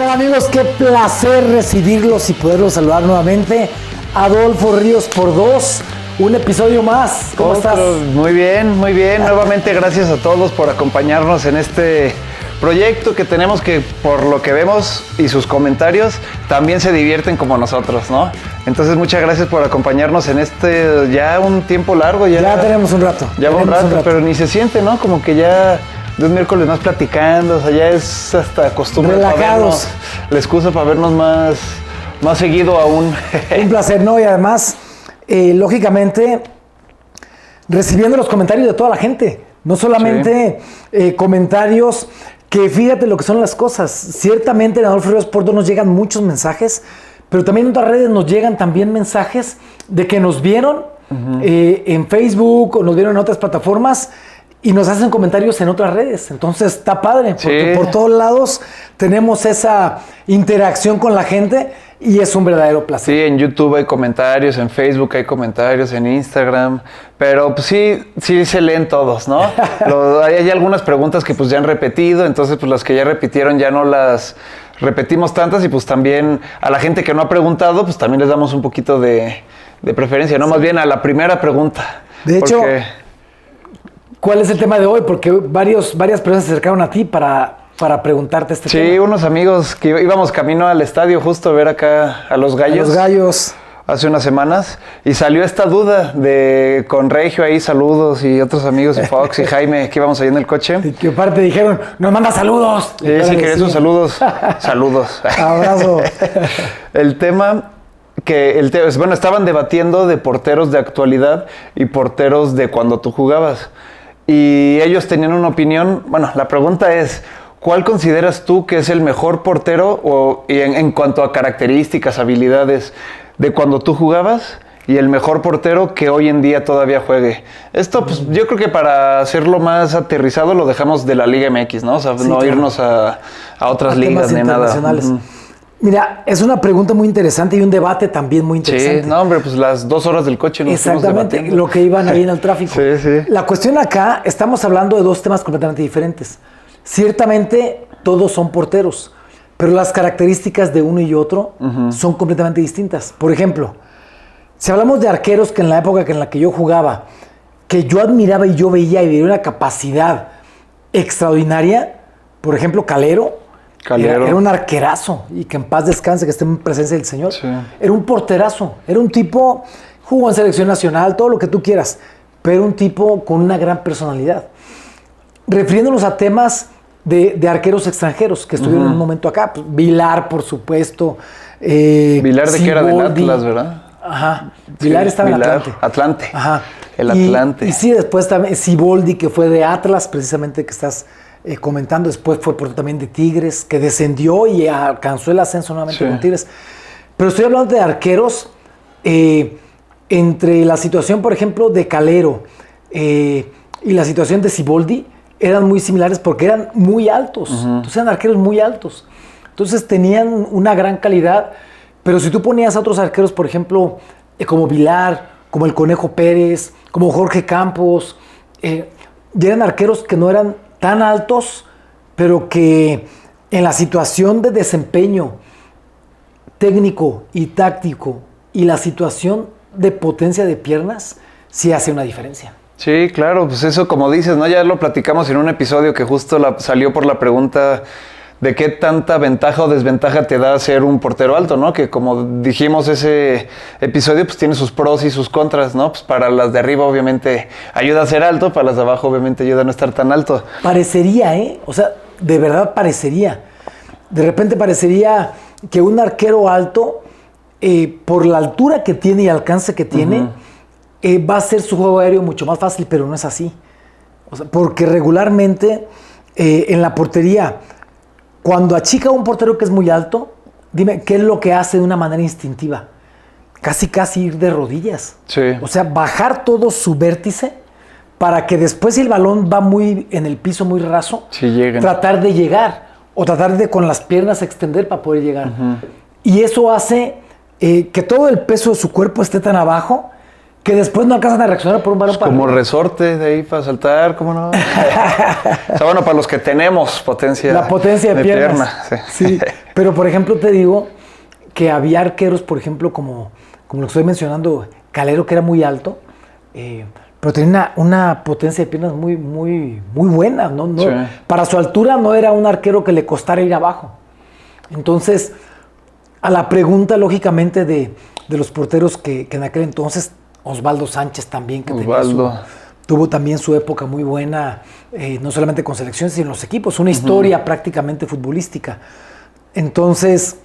tal, amigos? Qué placer recibirlos y poderlos saludar nuevamente. Adolfo Ríos por dos, un episodio más. ¿Cómo estás? Muy bien, muy bien. Nuevamente gracias a todos por acompañarnos en este proyecto que tenemos, que por lo que vemos y sus comentarios también se divierten como nosotros, ¿no? Entonces muchas gracias por acompañarnos en este ya un tiempo largo. Ya tenemos un rato. Ya un rato, pero ni se siente, ¿no? Como que ya de un miércoles más platicando, o sea, ya es hasta costumbre. Relajados. La excusa para vernos más seguido aún. Un placer, ¿no? Y además, lógicamente, recibiendo los comentarios de toda la gente. No solamente comentarios que fíjate lo que son las cosas. Ciertamente en Adolfo Ríos por dos nos llegan muchos mensajes, pero también en otras redes nos llegan también mensajes de que nos vieron en Facebook o nos vieron en otras plataformas y nos hacen comentarios en otras redes. Entonces está padre, porque por todos lados tenemos esa interacción con la gente y es un verdadero placer. Sí, en YouTube hay comentarios, en Facebook hay comentarios, en Instagram, pero pues sí se leen todos, ¿no? Hay algunas preguntas que pues ya han repetido, entonces pues las que ya repitieron ya no las repetimos tantas y pues también a la gente que no ha preguntado pues también les damos un poquito de preferencia, ¿no? Sí. Más bien a la primera pregunta. De hecho, ¿cuál es el tema de hoy? Porque varias personas se acercaron a ti para preguntarte este tema. Sí, unos amigos que íbamos camino al estadio justo a ver acá a los Gallos. A los Gallos. Hace unas semanas, y salió esta duda con Regio ahí, saludos, y otros amigos, y Fox y Jaime, que íbamos ahí en el coche. Y que aparte dijeron, nos manda saludos. Sí, quería esos saludos. Saludos. Abrazo. El tema bueno, estaban debatiendo de porteros de actualidad y porteros de cuando tú jugabas. Y ellos tenían una opinión. Bueno, la pregunta es, ¿cuál consideras tú que es el mejor portero en cuanto a características, habilidades de cuando tú jugabas y el mejor portero que hoy en día todavía juegue? Esto, pues, yo creo que para hacerlo más aterrizado lo dejamos de la Liga MX, ¿no? O sea, sí, no claro. Irnos a otras ligas ni nada. Mira, es una pregunta muy interesante y un debate también muy interesante. Sí, no, hombre, pues las 2 horas del coche nos exactamente, lo que iban ahí en el tráfico. Sí. La cuestión acá, estamos hablando de 2 temas completamente diferentes. Ciertamente, todos son porteros, pero las características de uno y otro son completamente distintas. Por ejemplo, si hablamos de arqueros que en la época en la que yo jugaba, que yo admiraba y yo veía y veía una capacidad extraordinaria, por ejemplo, Calero. Era un arquerazo, y que en paz descanse, que esté en presencia del Señor. Sí. Era un porterazo, era un tipo, jugó en selección nacional, todo lo que tú quieras, pero un tipo con una gran personalidad. Refiriéndonos a temas de arqueros extranjeros que estuvieron en un momento acá, pues, Vilar, por supuesto. Vilar de que era del Atlas, ¿verdad? Ajá, Vilar estaba en Atlante. Ajá. El Atlante. Y sí, después también Siboldi, que fue de Atlas, precisamente que estás comentando, después fue por también de Tigres, que descendió y alcanzó el ascenso nuevamente con Tigres. Pero estoy hablando de arqueros entre la situación, por ejemplo, de Calero y la situación de Siboldi, eran muy similares porque eran muy altos. Entonces eran arqueros muy altos. Entonces tenían una gran calidad, pero si tú ponías a otros arqueros, por ejemplo, como Vilar, como el Conejo Pérez, como Jorge Campos, ya eran arqueros que no eran tan altos, pero que en la situación de desempeño técnico y táctico y la situación de potencia de piernas, sí hace una diferencia. Sí, claro, pues eso como dices, ¿no? Ya lo platicamos en un episodio que justo salió por la pregunta de qué tanta ventaja o desventaja te da ser un portero alto, ¿no? Que como dijimos ese episodio, pues tiene sus pros y sus contras, ¿no? Pues para las de arriba obviamente ayuda a ser alto, para las de abajo obviamente ayuda a no estar tan alto. Parecería, O sea, de verdad parecería. De repente parecería que un arquero alto, por la altura que tiene y alcance que tiene, va a hacer su juego aéreo mucho más fácil, pero no es así. O sea, porque regularmente en la portería, cuando achica un portero que es muy alto, dime, ¿qué es lo que hace de una manera instintiva? Casi ir de rodillas. Sí. O sea, bajar todo su vértice para que después, si el balón va muy en el piso, muy raso, tratar de llegar o tratar de con las piernas extender para poder llegar. Y eso hace que todo el peso de su cuerpo esté tan abajo que después no alcanzan a reaccionar por un balón como resorte de ahí para saltar, ¿cómo no? O sea, bueno, para los que tenemos potencia. La potencia de piernas. Sí. Pero, por ejemplo, te digo que había arqueros, por ejemplo, como lo que estoy mencionando, Calero, que era muy alto, pero tenía una potencia de piernas muy, muy, muy buena, ¿no? Sí. Para su altura no era un arquero que le costara ir abajo. Entonces, a la pregunta, lógicamente, de los porteros que en aquel entonces, Osvaldo Sánchez también, que tuvo también su época muy buena, no solamente con selecciones, sino en los equipos, una historia prácticamente futbolística. Entonces,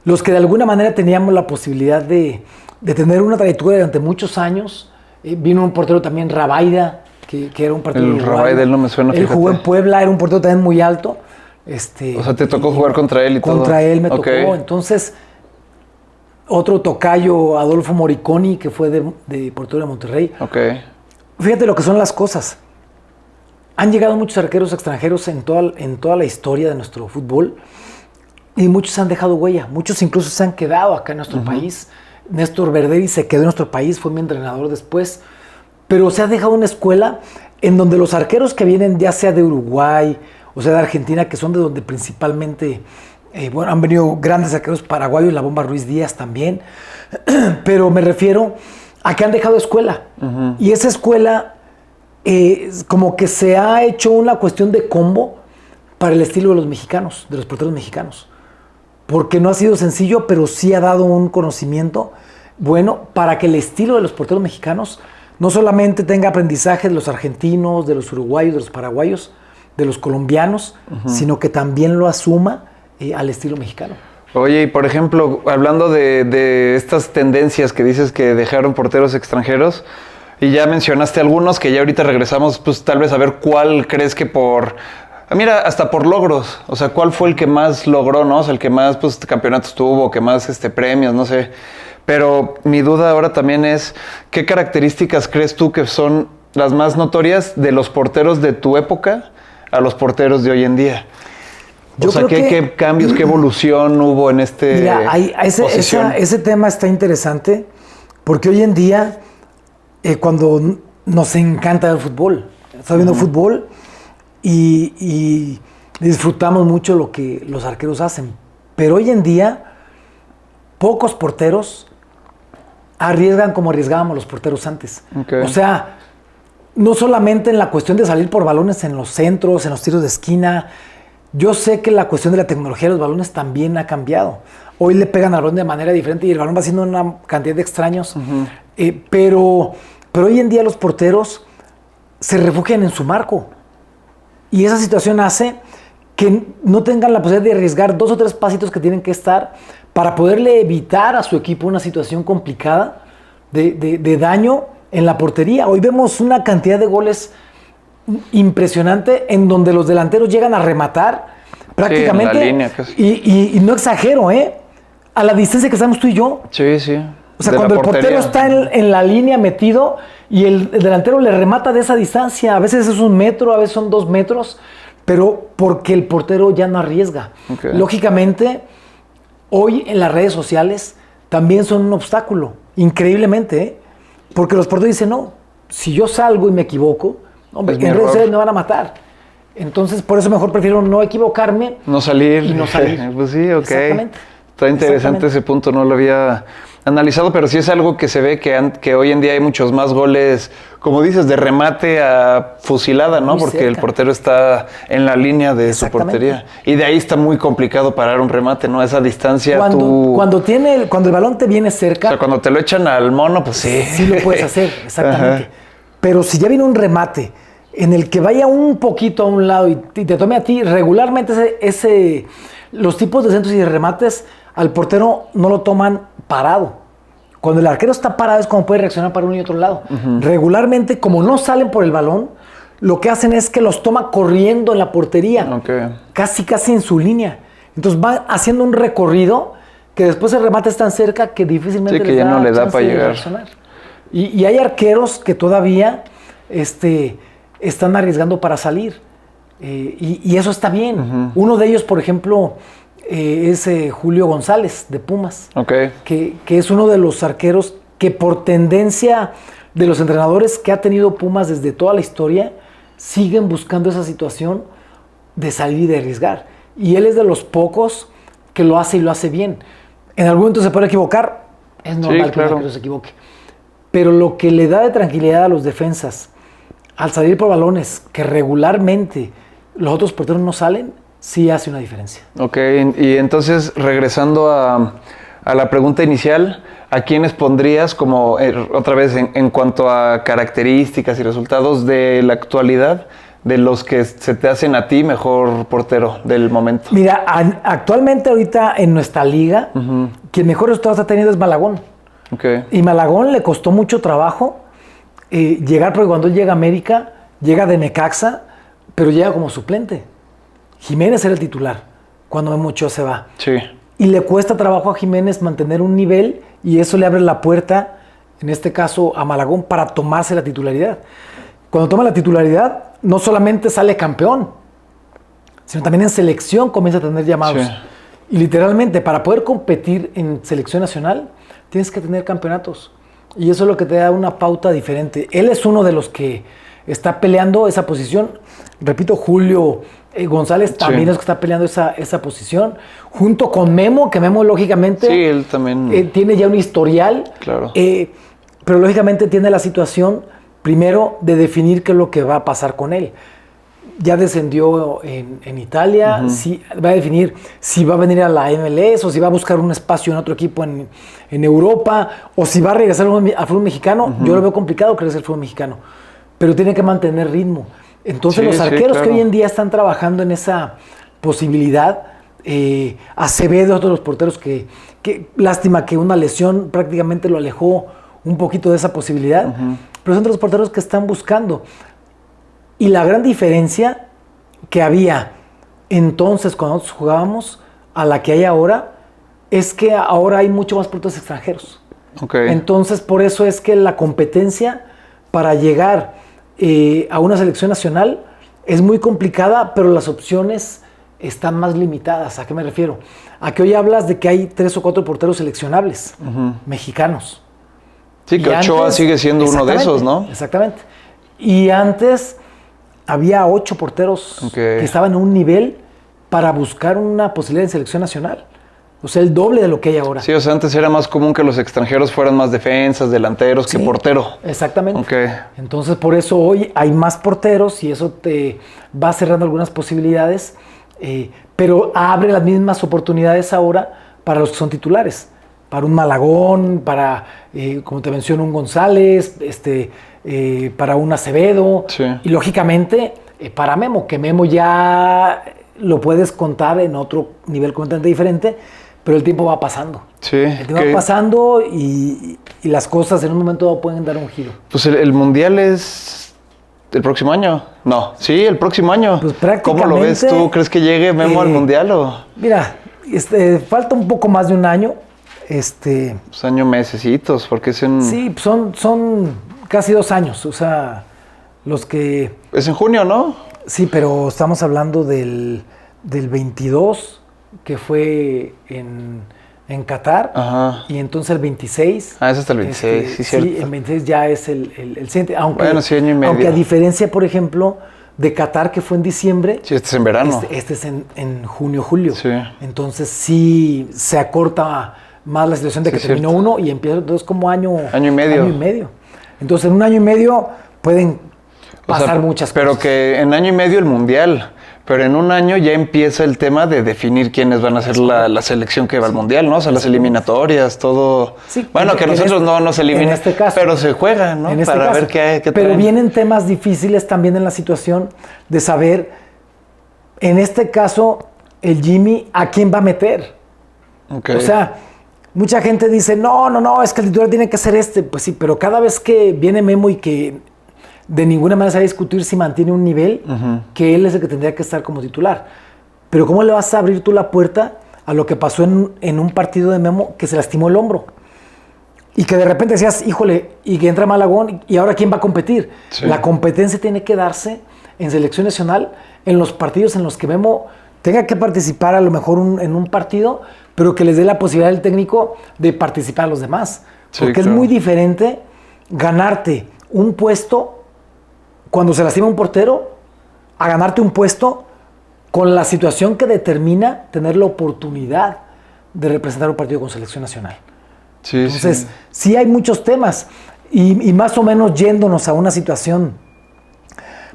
los que de alguna manera teníamos la posibilidad de tener una trayectoria durante muchos años, vino un portero también, Rabaida, que era un portero uruguayo. Rabaida, él no me suena, él jugó en Puebla, era un portero también muy alto. O sea, te tocó jugar contra él y todo. Contra él me tocó. Entonces, otro tocayo, Adolfo Moriconi, que fue de portero de Monterrey. Fíjate lo que son las cosas. Han llegado muchos arqueros extranjeros en toda la historia de nuestro fútbol y muchos han dejado huella. Muchos incluso se han quedado acá en nuestro país. Néstor Verderi se quedó en nuestro país, fue mi entrenador después. Pero se ha dejado una escuela en donde los arqueros que vienen, ya sea de Uruguay o sea de Argentina, que son de donde principalmente, han venido grandes arqueros paraguayos, la Bomba Ruiz Díaz también, pero me refiero a que han dejado escuela. Y esa escuela como que se ha hecho una cuestión de combo para el estilo de los mexicanos, de los porteros mexicanos. Porque no ha sido sencillo, pero sí ha dado un conocimiento bueno para que el estilo de los porteros mexicanos no solamente tenga aprendizaje de los argentinos, de los uruguayos, de los paraguayos, de los colombianos, sino que también lo asuma al estilo mexicano. Oye, y por ejemplo, hablando de estas tendencias que dices que dejaron porteros extranjeros, y ya mencionaste algunos que ya ahorita regresamos, pues tal vez a ver cuál crees que mira, hasta por logros, o sea, ¿cuál fue el que más logró, no? O sea, el que más pues campeonatos tuvo, que más premios, no sé. Pero mi duda ahora también es, ¿qué características crees tú que son las más notorias de los porteros de tu época a los porteros de hoy en día? O sea, ¿qué cambios, qué evolución hubo en Mira, ese tema está interesante porque hoy en día, cuando nos encanta el fútbol, estás viendo fútbol y disfrutamos mucho lo que los arqueros hacen, pero hoy en día pocos porteros arriesgan como arriesgábamos los porteros antes. O sea, no solamente en la cuestión de salir por balones en los centros, en los tiros de esquina. Yo sé que la cuestión de la tecnología de los balones también ha cambiado. Hoy le pegan al balón de manera diferente y el balón va haciendo una cantidad de extraños. Pero hoy en día los porteros se refugian en su marco. Y esa situación hace que no tengan la posibilidad de arriesgar 2 o 3 pasitos que tienen que estar para poderle evitar a su equipo una situación complicada de daño en la portería. Hoy vemos una cantidad de goles impresionante en donde los delanteros llegan a rematar prácticamente. Sí, en la línea casi. Y no exagero, a la distancia que estamos tú y yo. Sí, sí. O sea, cuando el portero está en la línea metido y el delantero le remata de esa distancia, a veces es 1 metro, a veces son 2 metros, pero porque el portero ya no arriesga. Lógicamente, hoy en las redes sociales también son un obstáculo, increíblemente, porque los porteros dicen, no, si yo salgo y me equivoco, hombre, en redes sociales me van a matar. Entonces, por eso mejor prefiero no equivocarme. No salir. Y no salir. Pues sí, ok. Exactamente. Está interesante ese punto, no lo había analizado, pero sí es algo que se ve que hoy en día hay muchos más goles, como dices, de remate a fusilada, ¿no? Muy porque cerca. el portero está en la línea de su portería. Y de ahí está muy complicado parar un remate, ¿no? Esa distancia Cuando el balón te viene cerca. O sea, cuando te lo echan al mono, pues sí. Sí lo puedes hacer, exactamente. Ajá. Pero si ya viene un remate en el que vaya un poquito a un lado y te tome a ti, regularmente los tipos de centros y de remates al portero no lo toman parado. Cuando el arquero está parado es como puede reaccionar para uno y otro lado. Regularmente, como no salen por el balón, lo que hacen es que los toma corriendo en la portería. Casi en su línea. Entonces va haciendo un recorrido que después el remate es tan cerca que difícilmente que ya no le da para llegar. Y hay arqueros que todavía están arriesgando para salir. Y eso está bien. Uno de ellos, por ejemplo, es Julio González, de Pumas. Que es uno de los arqueros que por tendencia de los entrenadores que ha tenido Pumas desde toda la historia, siguen buscando esa situación de salir y de arriesgar. Y él es de los pocos que lo hace y lo hace bien. En algún momento se puede equivocar, es normal que un arquero se equivoque. Pero lo que le da de tranquilidad a los defensas al salir por balones que regularmente los otros porteros no salen, sí hace una diferencia. Ok, y entonces regresando a la pregunta inicial, ¿a quiénes pondrías como, otra vez, en cuanto a características y resultados de la actualidad, de los que se te hacen a ti mejor portero del momento? Mira, actualmente ahorita en nuestra liga, quien mejor resultado está teniendo es Malagón. Okay. Y Malagón le costó mucho trabajo llegar, porque cuando él llega a América, llega de Necaxa, pero llega como suplente. Jiménez era el titular cuando Memo Ochoa se va. Sí. Y le cuesta trabajo a Jiménez mantener un nivel y eso le abre la puerta, en este caso a Malagón, para tomarse la titularidad. Cuando toma la titularidad, no solamente sale campeón, sino también en selección comienza a tener llamados. Sí. Y literalmente, para poder competir en selección nacional, tienes que tener campeonatos. Y eso es lo que te da una pauta diferente. Él es uno de los que está peleando esa posición. Repito, Julio González también es el que está peleando esa posición. Junto con Memo, que Memo lógicamente sí, él también tiene ya un historial. Claro. Pero lógicamente tiene la situación, primero, de definir qué es lo que va a pasar con él. Ya descendió en Italia, sí, va a definir si va a venir a la MLS o si va a buscar un espacio en otro equipo en Europa o si va a regresar al fútbol mexicano. Yo lo veo complicado que regrese al fútbol mexicano, pero tiene que mantener ritmo. Entonces los arqueros que hoy en día están trabajando en esa posibilidad, Acevedo, otros los porteros que lástima que una lesión prácticamente lo alejó un poquito de esa posibilidad, pero son de los porteros que están buscando. Y la gran diferencia que había entonces cuando nosotros jugábamos a la que hay ahora es que ahora hay mucho más porteros extranjeros. Okay. Entonces por eso es que la competencia para llegar a una selección nacional es muy complicada, pero las opciones están más limitadas. ¿A qué me refiero? A que hoy hablas de que hay 3 o 4 porteros seleccionables mexicanos. Sí, que Ochoa sigue siendo uno de esos, ¿no? Exactamente. Y antes había 8 porteros que estaban en un nivel para buscar una posibilidad en selección nacional. O sea, el doble de lo que hay ahora. Sí, o sea, antes era más común que los extranjeros fueran más defensas, delanteros, que portero. Exactamente. Okay. Entonces, por eso hoy hay más porteros y eso te va cerrando algunas posibilidades, pero abre las mismas oportunidades ahora para los que son titulares. Para un Malagón, para, como te menciono, un González, para un Acevedo. Sí. Y lógicamente para Memo, que Memo ya lo puedes contar en otro nivel completamente diferente, pero el tiempo va pasando. Sí. El tiempo va pasando y las cosas en un momento dado pueden dar un giro. Pues el Mundial es el próximo año. No, sí, el próximo año. Pues prácticamente. ¿Cómo lo ves tú? ¿Crees que llegue Memo al Mundial o...? Mira, falta un poco más de un año. Pues año, mesecitos, porque es en... Sí, son casi 2 años, o sea, los que... Es en junio, ¿no? Sí, pero estamos hablando del 22, que fue en Qatar, y entonces el 26... Ah, es hasta el 26, sí, cierto. Sí, el 26 ya es el siguiente, aunque, bueno, sí, año y medio. Aunque a diferencia, por ejemplo, de Qatar, que fue en diciembre... Sí, este es en verano. Este es en junio, julio. Sí. Entonces sí se acorta más la situación de que terminó uno y empieza entonces como año y medio. Entonces en un año y medio pueden pasar muchas cosas. Pero que en año y medio el Mundial, pero en un año ya empieza el tema de definir quiénes van a ser la selección que va al Mundial, ¿no? O sea, las eliminatorias, todo. Sí, bueno, que nosotros no nos eliminen, pero se juega, ¿no? Para ver qué pero traen. Vienen temas difíciles también en la situación de saber, en este caso, el Jimmy, ¿a quién va a meter? Okay. O sea, mucha gente dice, no, es que el titular tiene que ser Pues sí, pero cada vez que viene Memo y que de ninguna manera se va a discutir si mantiene un nivel, que él es el que tendría que estar como titular. Pero ¿cómo le vas a abrir tú la puerta a lo que pasó en un partido de Memo que se lastimó el hombro? Y que de repente decías, híjole, y que entra Malagón, ¿y ahora quién va a competir? Sí. La competencia tiene que darse en selección nacional, en los partidos en los que Memo tenga que participar a lo mejor en un partido, pero que les dé la posibilidad al técnico de participar a los demás. Porque claro, es muy diferente ganarte un puesto cuando se lastima un portero a ganarte un puesto con la situación que determina tener la oportunidad de representar un partido con selección nacional. Sí, Entonces, sí hay muchos temas y más o menos yéndonos a una situación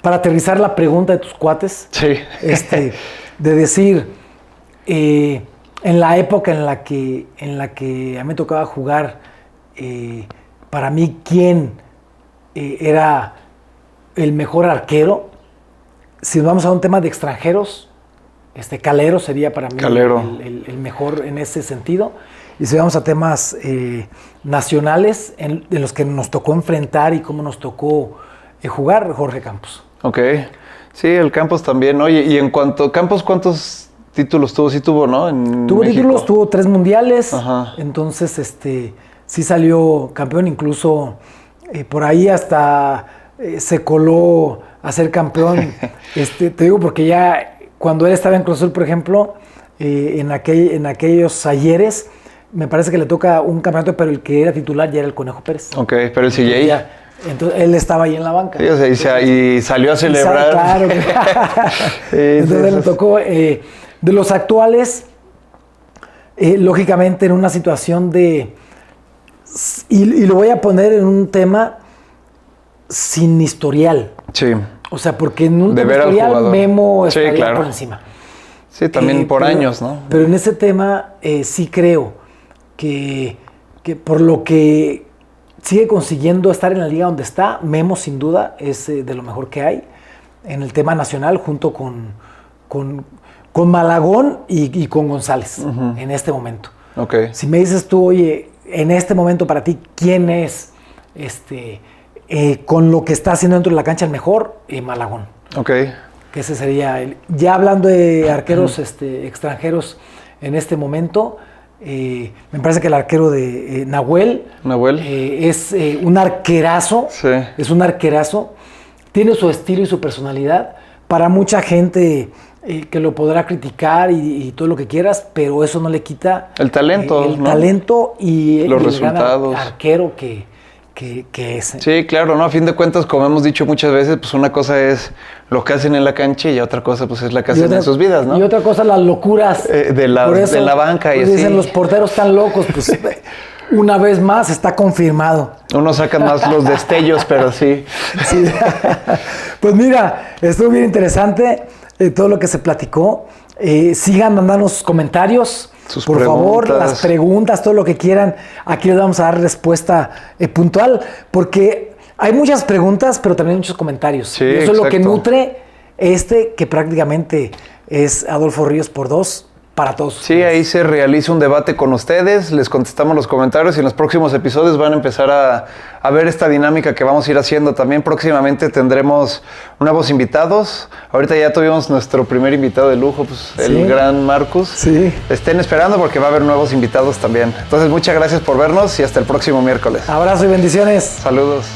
para aterrizar la pregunta de tus cuates, Sí. De decir, en la época en la que a mí me tocaba jugar, para mí, ¿quién era el mejor arquero? Si nos vamos a un tema de extranjeros, Calero sería para mí el mejor en ese sentido. Y si vamos a temas nacionales en los que nos tocó enfrentar y cómo nos tocó jugar, Jorge Campos. Ok. Sí, el Campos también. Oye, y en cuanto a Campos, ¿cuántos títulos tuvo? Sí tuvo, ¿no? Tuvo México. títulos, tuvo 3 mundiales. Ajá. Entonces, sí salió campeón. Incluso por ahí hasta se coló a ser campeón. Te digo porque ya cuando él estaba en Cruz Azul, por ejemplo, en aquellos ayeres, me parece que le toca un campeonato, pero el que era titular ya era el Conejo Pérez. Ok, pero él sigue ahí. Entonces él estaba ahí en la banca. Sí, o sea, y salió a celebrar. Claro. Entonces le tocó. De los actuales, lógicamente en una situación de... Y lo voy a poner en un tema sin historial. Sí. O sea, porque en un De tema ver al historial jugador. Memo Sí, estaría claro. por encima. Sí, también por años, ¿no? Pero en ese tema sí creo que por lo que sigue consiguiendo estar en la liga donde está, Memo sin duda es de lo mejor que hay en el tema nacional, junto con Malagón y con González en este momento. Ok. Si me dices tú, oye, en este momento para ti, ¿quién es con lo que está haciendo dentro de la cancha el mejor? Malagón. Ok. Que ese sería ya hablando de arqueros extranjeros en este momento, me parece que el arquero de Nahuel es un arquerazo. Sí. Es un arquerazo. Tiene su estilo y su personalidad. Para mucha gente que lo podrá criticar y todo lo que quieras, pero eso no le quita el talento. El ¿no? talento y los el resultados. gran arquero que es. Sí, claro, ¿no? A fin de cuentas, como hemos dicho muchas veces, pues una cosa es lo que hacen en la cancha y otra cosa pues es la que hacen en sus vidas, ¿no? Y otra cosa, las locuras de la banca y pues así. Dicen los porteros tan locos, pues una vez más está confirmado. Uno saca más los destellos, pero sí. Sí. Pues mira, estuvo bien interesante todo lo que se platicó. Sigan mandándonos comentarios. Sus por favor, las preguntas, todo lo que quieran. Aquí les vamos a dar respuesta puntual, porque hay muchas preguntas, pero también muchos comentarios. Sí, y eso exacto. es lo que nutre que prácticamente es Adolfo Ríos por 2 para todos. Sí, ahí se realiza un debate con ustedes, les contestamos los comentarios y en los próximos episodios van a empezar a ver esta dinámica que vamos a ir haciendo. También próximamente tendremos nuevos invitados. Ahorita ya tuvimos nuestro primer invitado de lujo, pues el gran Marcus. Sí. Estén esperando porque va a haber nuevos invitados también. Entonces, muchas gracias por vernos y hasta el próximo miércoles. Abrazo y bendiciones. Saludos.